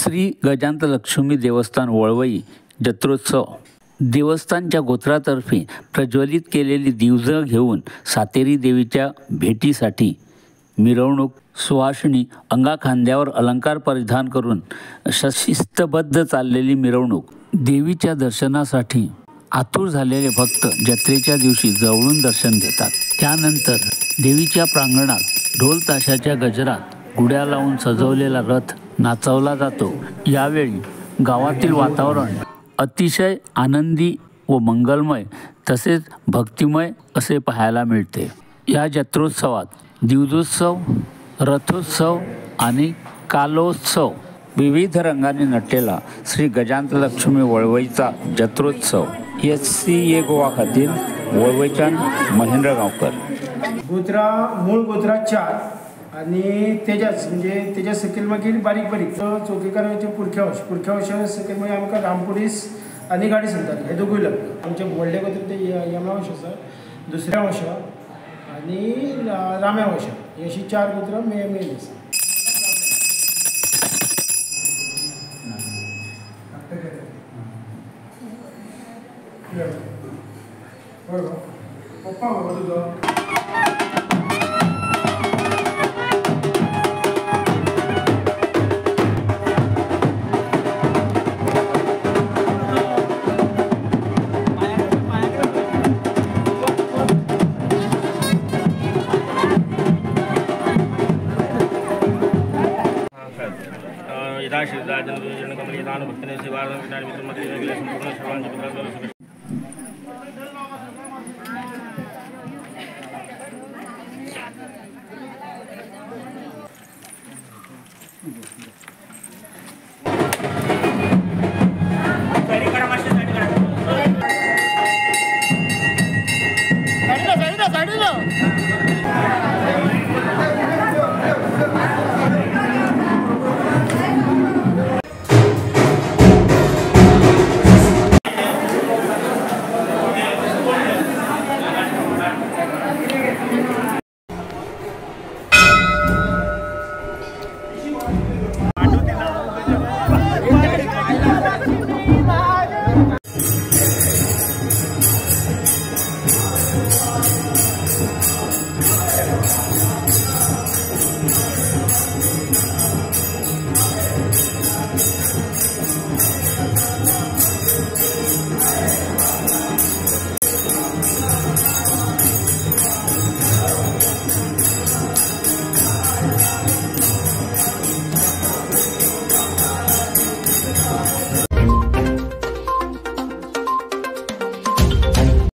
श्री गजांत लक्ष्मी देवस्थान वळवई जत्रोत्सव देवस्थानच्या गोत्रातर्फे प्रज्वलित केलेली दिवजं घेऊन सातेरी देवीच्या भेटीसाठी मिरवणूक सुहासिनी अंगाखांद्यावर अलंकार परिधान करून शिस्तबद्ध चाललेली मिरवणूक देवीच्या दर्शनासाठी आतुर झालेले भक्त जत्रेच्या दिवशी जवळून दर्शन घेतात। त्यानंतर देवीच्या प्रांगणात ढोल ताशाच्या गजरात गुड्या लावून सजवलेला रथ नाचवला जातो। यावेळी गावातील वातावरण अतिशय आनंदी व मंगलमय तसेच भक्तिमय असे पाहायला मिळते। या जत्रोत्सवात दिवजोत्सव, रथोत्सव आणि कालोत्सव विविध रंगाने नटलेला श्री गजांत लक्ष्मी वळवईचा जत्रोत्सव SCA गोवा खातीर वळवईच्यान महेंद्र गांवकर। गोत्रा मूळ गोत्रा 4 आणि तेजाच म्हणजे तेजा सकयल मागीर बारीक बारीक चौकीकारांचे पुरख्या वंशा सकयल मागीर आमकां रामपुरीस आनी गाडी सांगताली हे दोगूय लागता। आमचे व्हडले गोत्र ते यमा वंश आसा, दुसऱ्या वंशा आनी राम्या वंशा ही अशी 4 गोत्रां मेन आसा। पप्पा बाबा तुझो